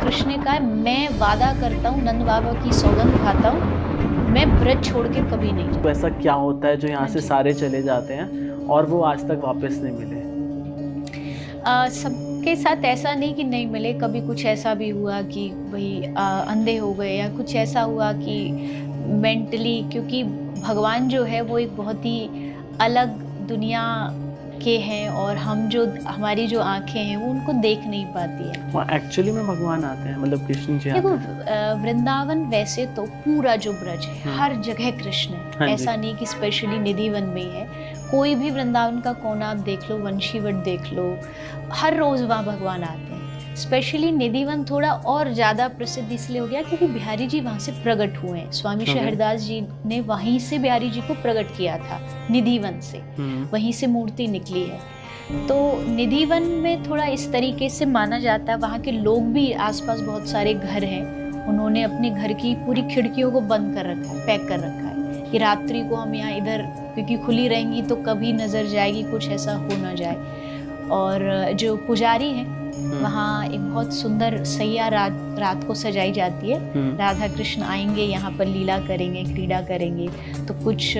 कृष्ण ने कहा मैं वादा करता हूँ, नंद बाबा की सौगंध खाता हूँ, मैं ब्रज छोड़ के कभी नहीं तो जाऊँ। ऐसा क्या होता है जो यहाँ हाँ से जी। सारे चले जाते हैं और वो आज तक वापस नहीं मिले? सबके साथ ऐसा नहीं कि नहीं मिले, कभी कुछ ऐसा भी हुआ कि वही अंधे हो गए या कुछ ऐसा हुआ कि मेंटली, क्योंकि भगवान जो है वो एक बहुत ही अलग दुनिया के हैं और हम जो हमारी जो आँखें हैं वो उनको देख नहीं पाती है। वो एक्चुअली में भगवान आते हैं, मतलब कृष्ण जी देखो आते हैं? वृंदावन वैसे तो पूरा जो ब्रज है हुँ। हर जगह कृष्ण है, हाँ जी। ऐसा नहीं कि स्पेशली निधिवन में ही है। कोई भी वृंदावन का कोना आप देख लो, वंशीवट देख लो, हर रोज वहाँ भगवान आते हैं। स्पेशली निधिवन थोड़ा और ज्यादा प्रसिद्ध इसलिए हो गया क्योंकि बिहारी जी वहाँ से प्रकट हुए हैं। स्वामी ओके। शहरदास जी ने वहीं से बिहारी जी को प्रकट किया था, निधिवन से, हुँ। वहीं से मूर्ति निकली है। तो निधिवन में थोड़ा इस तरीके से माना जाता है, वहाँ के लोग भी, आसपास बहुत सारे घर हैं, उन्होंने अपने घर की पूरी खिड़कियों को बंद कर रखा है, पैक कर रखा है कि रात्रि को हम यहाँ इधर, क्योंकि खुली रहेंगी तो कभी नजर जाएगी, कुछ ऐसा हो ना जाए। और जो पुजारी हैं वहाँ एक बहुत सुंदर सैया रात को सजाई जाती है। राधा कृष्ण आएंगे यहाँ पर, लीला करेंगे, क्रीड़ा करेंगे, तो कुछ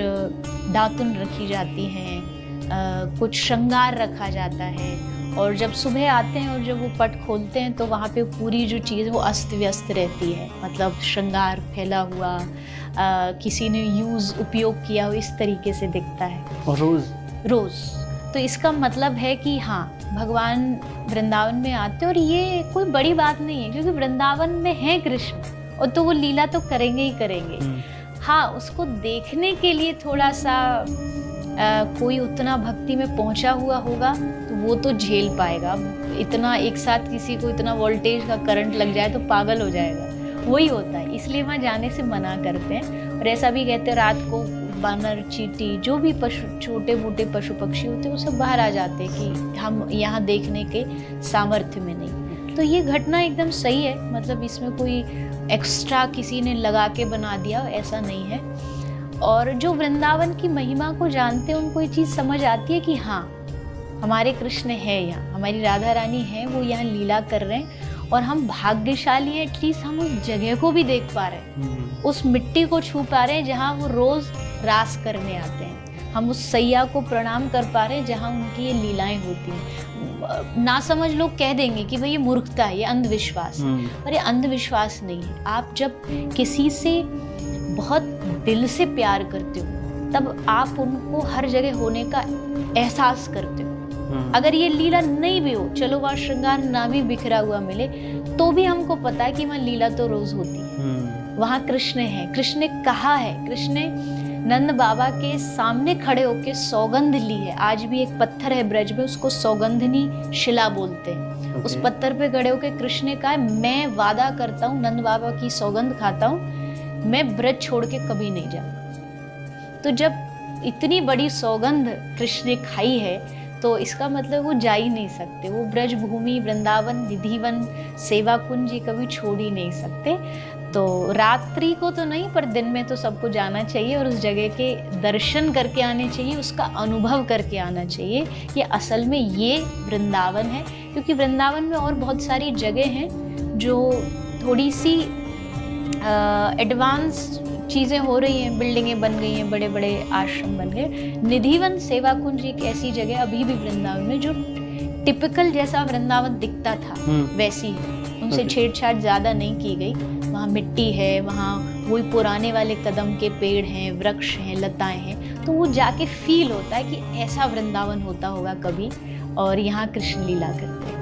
दातुन रखी जाती हैं, कुछ श्रृंगार रखा जाता है। और जब सुबह आते हैं और जब वो पट खोलते हैं तो वहाँ पे पूरी जो चीज़ वो अस्त व्यस्त रहती है, मतलब श्रृंगार फैला हुआ, किसी ने उपयोग किया हो इस तरीके से दिखता है। और रोज़? तो इसका मतलब है कि हाँ, भगवान वृंदावन में आते हैं और ये कोई बड़ी बात नहीं है क्योंकि वृंदावन में है कृष्ण, और तो वो लीला तो करेंगे ही करेंगे। हाँ, उसको देखने के लिए थोड़ा सा कोई उतना भक्ति में पहुंचा हुआ होगा तो वो तो झेल पाएगा। इतना एक साथ किसी को इतना वोल्टेज का करंट लग जाए तो पागल हो जाएगा, वही होता है, इसलिए वहाँ जाने से मना करते हैं। और ऐसा भी कहते हैं रात को बानर, चींटी, जो भी पशु, छोटे मोटे पशु पक्षी होते हैं, वो सब बाहर आ जाते हैं कि हम यहाँ देखने के सामर्थ्य में नहीं। तो ये घटना एकदम सही है, मतलब इसमें कोई एक्स्ट्रा किसी ने लगा के बना दिया ऐसा नहीं है। और जो वृंदावन की महिमा को जानते हैं उनको ये चीज़ समझ आती है कि हाँ, हमारे कृष्ण है यहाँ, हमारी राधा रानी है, वो यहाँ लीला कर रहे हैं और हम भाग्यशाली हैं, एटलीस्ट हम उस जगह को भी देख पा रहे हैं, उस मिट्टी को छू पा रहे हैं जहाँ वो रोज रास करने आते हैं, हम उस सैया को प्रणाम कर पा रहे हैं जहाँ उनकी ये लीलाएं होती हैं। ना समझ लोग कह देंगे कि भाई ये मूर्खता है, ये अंधविश्वास है, पर ये अंधविश्वास नहीं है। आप जब किसी से बहुत दिल से प्यार करते हो तब आप उनको हर जगह होने का एहसास करते हो। अगर ये लीला नहीं भी हो, चलो वहाँ श्रृंगार ना भी बिखरा हुआ मिले, तो भी हमको पता है कि वहाँ लीला तो रोज होती है, वहाँ कृष्ण है। कृष्ण ने कहा है, कृष्ण ने नंद बाबा के सामने खड़े होके सौगंध ली है। आज भी एक पत्थर है ब्रज में, उसको सौगंधनी शिला बोलते हैं। उस पत्थर पे खड़े होके कृष्ण ने कहा मैं वादा करता हूँ, नंद बाबा की सौगंध खाता हूँ, मैं ब्रज छोड़ के कभी नहीं जाऊंगा। तो जब इतनी बड़ी सौगंध कृष्ण ने खाई है तो इसका मतलब वो जा ही नहीं सकते, वो ब्रज भूमि, वृंदावन, निधिवन, सेवा कुंज ये कभी छोड़ ही नहीं सकते। तो रात्रि को तो नहीं, पर दिन में तो सबको जाना चाहिए और उस जगह के दर्शन करके आने चाहिए, उसका अनुभव करके आना चाहिए कि असल में ये वृंदावन है। क्योंकि वृंदावन में और बहुत सारी जगह हैं जो थोड़ी सी एडवांस चीज़ें हो रही हैं, बिल्डिंगें बन गई हैं, बड़े बड़े आश्रम बन गए। निधिवन, सेवा कुंज एक ऐसी जगह अभी भी वृंदावन में जो टिपिकल जैसा वृंदावन दिखता था वैसी है, उनसे छेड़छाड़ ज़्यादा नहीं की गई। वहाँ मिट्टी है, वहाँ वही पुराने वाले कदम के पेड़ हैं, वृक्ष हैं, लताएं हैं, तो वो जाके फील होता है कि ऐसा वृंदावन होता होगा कभी, और यहाँ कृष्ण लीला करते हैं।